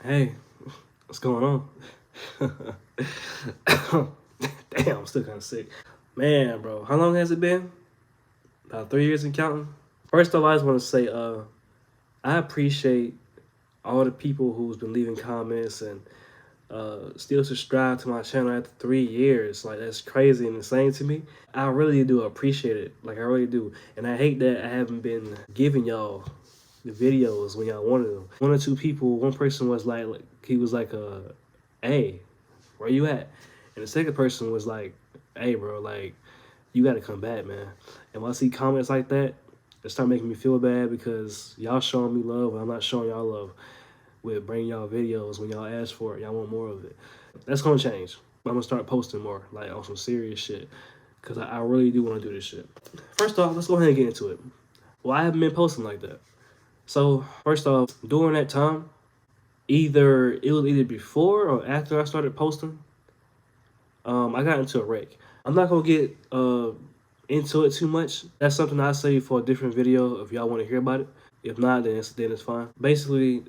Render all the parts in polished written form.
Hey, what's going on? Damn, I'm still kind of sick. Man, bro, how long has it been? About 3 years and counting. First off, I just want to say, I appreciate all the people who's been leaving comments and still subscribe to my channel after 3 years. Like that's crazy and insane to me. I really do appreciate it. Like I really do, and I hate that I haven't been giving y'all the videos when y'all wanted them. One or two people, one person was like he was like, "Hey, where you at?" And the second person was like, "Hey, bro, like you got to come back, man." And when I see comments like that, it start making me feel bad because y'all showing me love and I'm not showing y'all love with bringing y'all videos when y'all ask for it. Y'all want more of it. That's gonna change. I'm gonna start posting more, like on some serious shit, because I really do want to do this shit. First off, let's go ahead and get into it. Well, I haven't been posting like that. So first off, during that time, it was either before or after I started posting, I got into a wreck. I'm not gonna get into it too much. That's something I say for a different video if y'all want to hear about it. If not, then it's fine. Basically,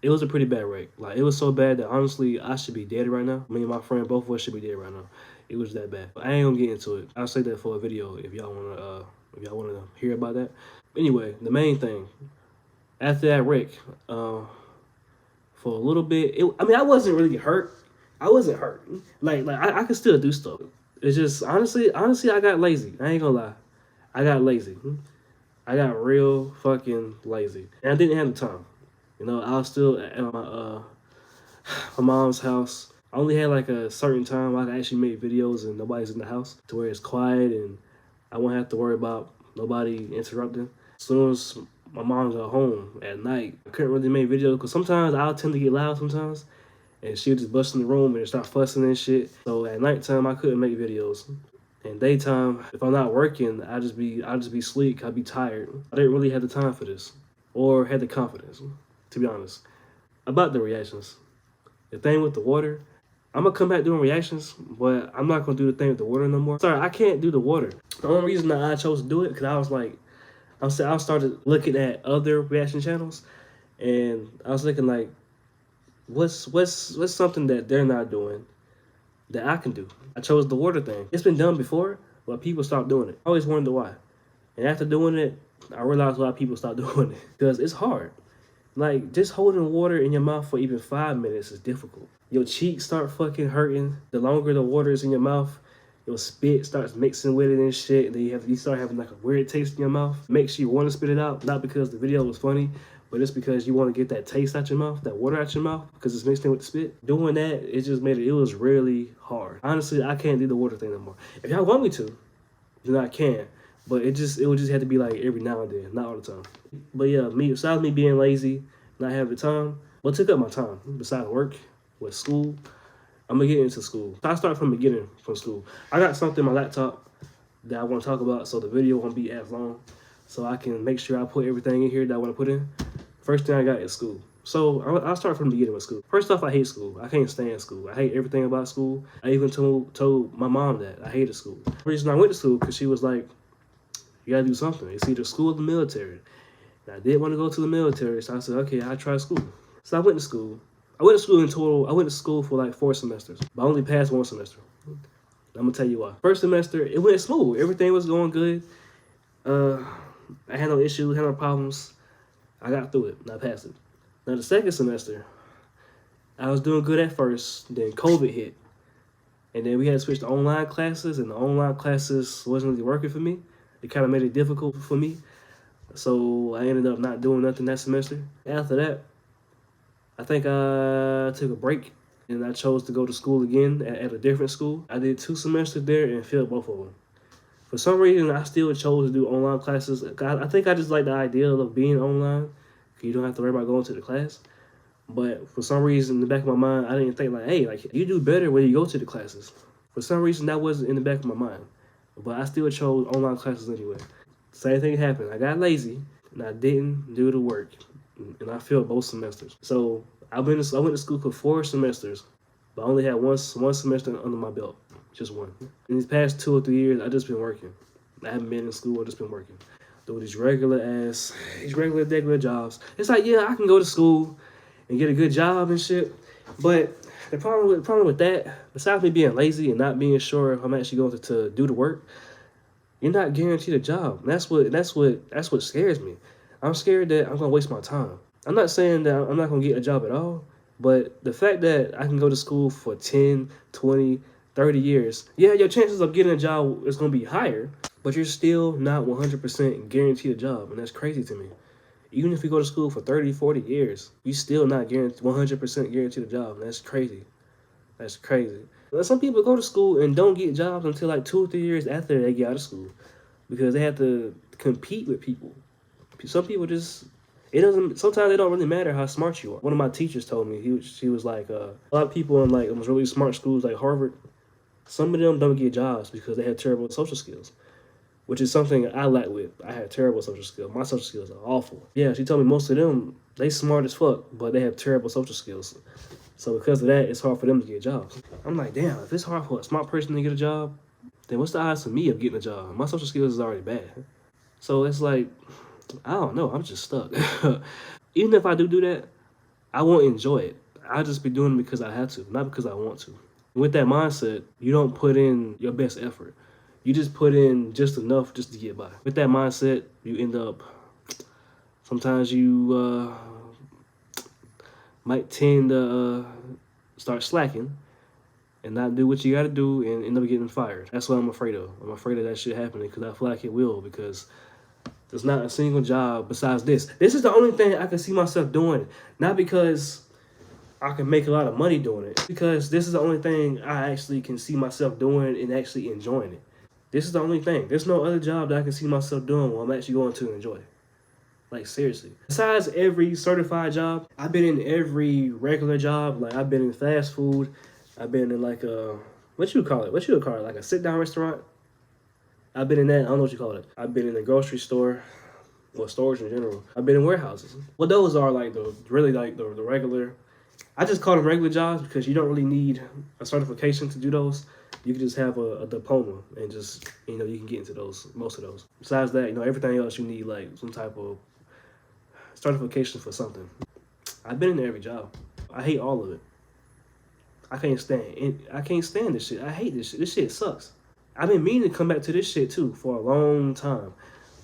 it was a pretty bad wreck. Like it was so bad that honestly I should be dead right now. Me and my friend, both of us should be dead right now. It was that bad. But I ain't gonna get into it. I'll say that for a video if y'all wanna hear about that. Anyway, the main thing after that wreck, for a little bit, I wasn't really hurt. I wasn't hurt. I could still do stuff. It's just honestly, I got lazy. I ain't gonna lie, I got lazy. I got real fucking lazy, and I didn't have the time. I was still at my mom's house. I only had like a certain time I could actually make videos and nobody's in the house to where it's quiet and I won't have to worry about nobody interrupting. As soon as my mom got home at night, I couldn't really make videos because sometimes I'll tend to get loud sometimes and she'll just bust in the room and start fussing and shit. So at nighttime I couldn't make videos. In daytime, if I'm not working, I just be sleep. I'd be tired. I didn't really have the time for this or had the confidence, to be honest. About the reactions. The thing with the water, I'm gonna come back doing reactions, but I'm not gonna do the thing with the water no more. Sorry, I can't do the water. The only reason that I chose to do it because I was like, I started looking at other reaction channels, and I was looking like, what's something that they're not doing that I can do. I chose the water thing. It's been done before, but people stopped doing it. I always wondered why, and after doing it, I realized why people stopped doing it because it's hard. Like, just holding water in your mouth for even 5 minutes is difficult. Your cheeks start fucking hurting. The longer the water is in your mouth, your spit starts mixing with it and shit. And then you start having like a weird taste in your mouth. Makes you want to spit it out, not because the video was funny, but it's because you want to get that taste out your mouth, that water out your mouth, because it's mixed in with the spit. Doing that, it was really hard. Honestly, I can't do the water thing no more. If y'all want me to, then I can. But it would just have to be like every now and then, not all the time. But yeah, besides me being lazy, not having the time, what took up my time besides work, with school, I'm gonna get into school. So I start from the beginning from school. I got something on my laptop that I want to talk about, so the video won't be as long, so I can make sure I put everything in here that I want to put in. First thing I got is school. So I'll start from the beginning with school. First off, I hate school. I can't stand school. I hate everything about school. I even told my mom that I hated school. The reason I went to school because she was like, you gotta do something. It's either school or the military. And I didn't want to go to the military, so I said, okay, I'll try school. So I went to school. I went to school in total. I went to school for like 4 semesters, but I only passed 1 semester. I'm gonna tell you why. First semester, it went smooth. Everything was going good. I had no issues, had no problems. I got through it, and I passed it. Now the second semester, I was doing good at first. Then COVID hit, and then we had to switch to online classes, and the online classes wasn't really working for me. It kind of made it difficult for me. So I ended up not doing nothing that semester. After that, I think I took a break and I chose to go to school again at a different school. I did 2 semesters there and failed both of them. For some reason, I still chose to do online classes. I think I just like the idea of being online. You don't have to worry about going to the class. But for some reason, in the back of my mind, I didn't think like, hey, like you do better when you go to the classes. For some reason, that wasn't in the back of my mind. But I still chose online classes anyway. Same thing happened. I got lazy and I didn't do the work, and I failed both semesters. So I went to school for 4 semesters, but I only had one semester under my belt, just one. In these past 2 or 3 years, I just been working. I haven't been in school. I just been working, doing these regular degular jobs. It's like, yeah, I can go to school and get a good job and shit. But the problem with that, besides me being lazy and not being sure if I'm actually going to do the work, you're not guaranteed a job. And that's what scares me. I'm scared that I'm gonna waste my time. I'm not saying that I'm not gonna get a job at all, but the fact that I can go to school for 10, 20, 30 years, yeah, your chances of getting a job is gonna be higher, but you're still not 100% guaranteed a job, and that's crazy to me. Even if you go to school for 30, 40 years, you still not guaranteed 100% guaranteed a job. And that's crazy. That's crazy. Some people go to school and don't get jobs until like 2 or 3 years after they get out of school because they have to compete with people. Some people just it doesn't. Sometimes it don't really matter how smart you are. One of my teachers told me she was like a lot of people in like really smart schools like Harvard. Some of them don't get jobs because they have terrible social skills, which is something I lack with. I had terrible social skills. My social skills are awful. Yeah, she told me most of them they smart as fuck, but they have terrible social skills. So because of that, it's hard for them to get jobs. I'm like, damn, if it's hard for a smart person to get a job, then what's the odds for me of getting a job? My social skills is already bad. So it's like, I don't know, I'm just stuck. Even if I do that, I won't enjoy it. I'll just be doing it because I have to, not because I want to. With that mindset, you don't put in your best effort. You just put in just enough just to get by. With that mindset, you end up, sometimes you might tend to start slacking and not do what you got to do and end up getting fired. That's what I'm afraid of. I'm afraid of that shit happening because I feel like it will, because there's not a single job besides this. This is the only thing I can see myself doing. Not because I can make a lot of money doing it, because this is the only thing I actually can see myself doing and actually enjoying it. This is the only thing. There's no other job that I can see myself doing where I'm actually going to enjoy. Like, seriously. Besides every certified job, I've been in every regular job. Like, I've been in fast food. I've been in like a, what you would call it? Like a sit-down restaurant? I've been in that. I don't know what you call it. I've been in a grocery store. Well, stores in general. I've been in warehouses. Well, those are like the regular. I just call them regular jobs because you don't really need a certification to do those. You can just have a diploma and just, you can get into most of those. Besides that, everything else you need like some type of certification for something. I've been in every job. I hate all of it. I can't stand this shit. I hate this shit. This shit sucks. I've been meaning to come back to this shit too for a long time,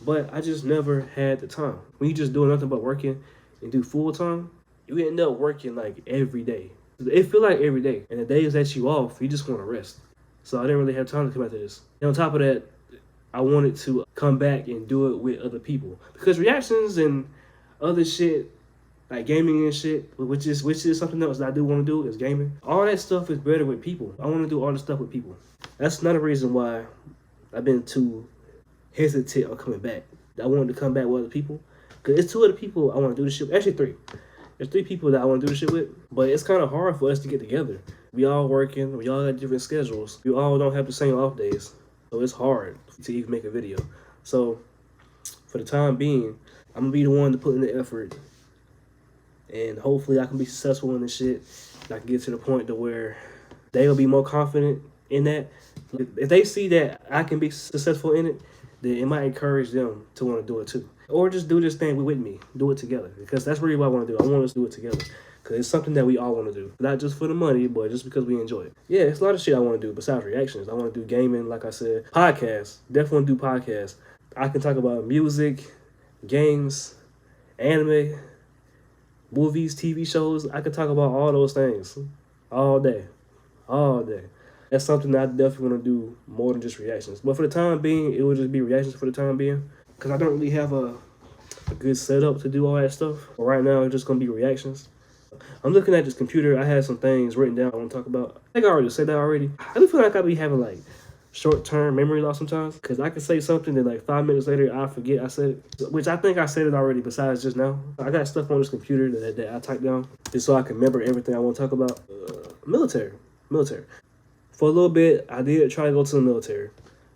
but I just never had the time. When you just doing nothing but working and do full time, you end up working like every day. It feel like every day. And the days that you off, you just want to rest. So I didn't really have time to come back to this. And on top of that, I wanted to come back and do it with other people, because reactions and other shit, like gaming and shit, which is something else that I do want to do, is gaming. All that stuff is better with people. I want to do all the stuff with people. That's another reason why I've been too hesitant on coming back. I wanted to come back with other people, because it's two other people I want to do this shit with. Actually, three. There's three people that I want to do this shit with, but it's kind of hard for us to get together. We all working, we all got different schedules. We all don't have the same off days, so it's hard to even make a video. So for the time being, I'm gonna be the one to put in the effort, and hopefully I can be successful in this shit. And I can get to the point to where they'll be more confident in that. If they see that I can be successful in it, then it might encourage them to want to do it too. Or just do this thing with me, do it together. Because that's really what I want to do. I want us to do it together. Because it's something that we all want to do. Not just for the money, but just because we enjoy it. Yeah, it's a lot of shit I want to do besides reactions. I want to do gaming, like I said. Podcasts. Definitely want to do podcasts. I can talk about music, games, anime, movies, TV shows. I can talk about all those things. All day. All day. That's something that I definitely want to do more than just reactions. But for the time being, it will just be reactions for the time being. Because I don't really have a good setup to do all that stuff. But right now, it's just going to be reactions. I'm looking at this computer. I had some things written down I want to talk about. I think I already said that already. I do feel like I be having like short-term memory loss sometimes. Because I can say something and like 5 minutes later, I forget I said it. Which I think I said it already besides just now. I got stuff on this computer that I typed down just so I can remember everything I want to talk about. Military. For a little bit, I did try to go to the military.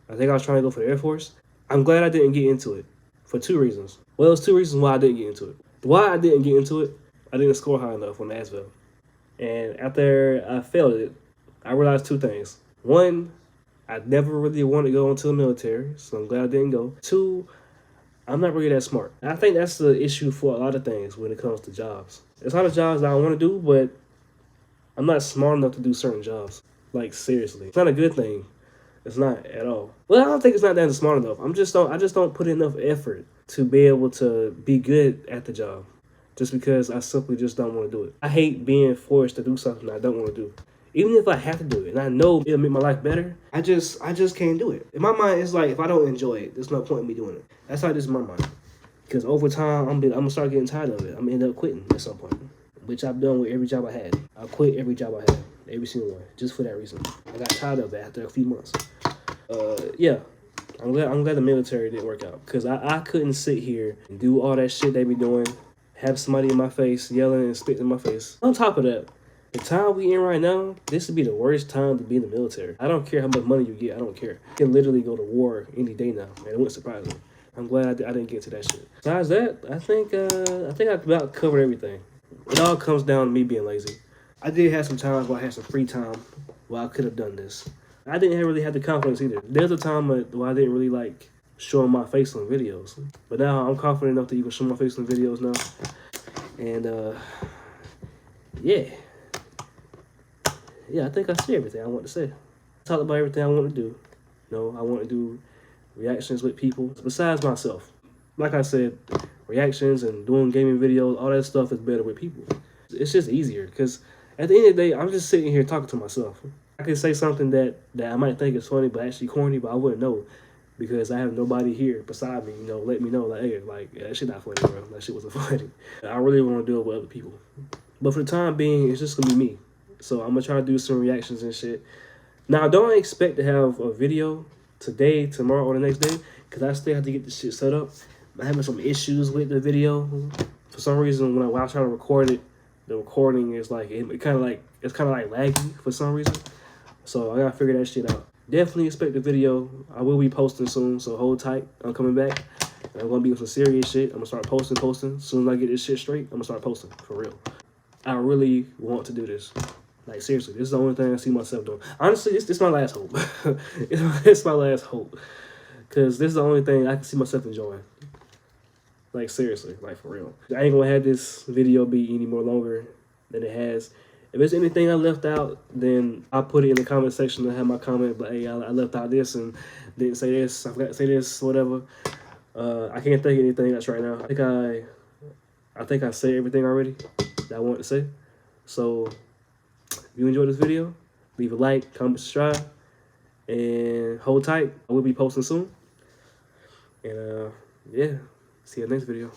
I think I was trying to go for the Air Force. I'm glad I didn't get into it for 2 reasons. Well, there's 2 reasons why I didn't get into it. Why I didn't get into it, I didn't score high enough on the ASVAB. And after I failed it, I realized 2 things. 1, I never really wanted to go into the military, so I'm glad I didn't go. 2, I'm not really that smart. I think that's the issue for a lot of things when it comes to jobs. There's a lot of jobs that I want to do, but I'm not smart enough to do certain jobs. Like seriously, it's not a good thing. It's not at all. Well, I don't think it's not that smart enough. I just don't put enough effort to be able to be good at the job. Just because I simply just don't want to do it. I hate being forced to do something I don't want to do. Even if I have to do it and I know it'll make my life better, I just can't do it. In my mind, it's like if I don't enjoy it, there's no point in me doing it. That's how it is in my mind. Because over time, I'm gonna start getting tired of it. I'm gonna end up quitting at some point, which I've done with every job I had. I quit every job I had, every single one, just for that reason. I got tired of it after a few months. Yeah, I'm glad the military didn't work out, because I couldn't sit here and do all that shit they be doing, have somebody in my face yelling and spitting in my face. On top of that, the time we in right now, this would be the worst time to be in the military. I don't care how much money you get. I don't care. You can literally go to war any day now, and it wouldn't surprise me. I'm glad I didn't get to that shit. Besides that, I think I about covered everything. It all comes down to me being lazy. I did have some times where I had some free time where I could have done this. I didn't really have the confidence either. There's a time where I didn't really like showing my face on videos. But now I'm confident enough to even show my face on videos now. And yeah. Yeah, I think I said everything I want to say. I talked about everything I want to do. You know, I want to do reactions with people besides myself. Like I said, reactions and doing gaming videos, all that stuff is better with people. It's just easier because at the end of the day, I'm just sitting here talking to myself. I could say something that I might think is funny, but actually corny, but I wouldn't know because I have nobody here beside me, you know, let me know, like, hey, like, yeah, that shit not funny, bro. That shit wasn't funny. I really want to do it with other people. But for the time being, it's just going to be me. So I'm going to try to do some reactions and shit. Now, don't expect to have a video today, tomorrow, or the next day, because I still have to get this shit set up. I'm having some issues with the video. For some reason, when I try to record it, the recording is like, it's kind of like laggy for some reason. So I gotta figure that shit out. Definitely expect the video. I will be posting soon, so hold tight. I'm coming back. I'm gonna be with some serious shit. I'm gonna start posting. As soon as I get this shit straight, I'm gonna start posting, for real. I really want to do this. Like, seriously, this is the only thing I see myself doing. Honestly, this is my last hope. It's my last hope. Because this is the only thing I can see myself enjoying. Like, seriously, like, for real. I ain't gonna have this video be any more longer than it has. If there's anything I left out, then I'll put it in the comment section and have my comment, but hey, I left out this and didn't say this, I forgot to say this, whatever. I can't think of anything else right now. I think I said everything already that I wanted to say. So, if you enjoyed this video, leave a like, comment, subscribe, and hold tight. I will be posting soon. And yeah, see you next video.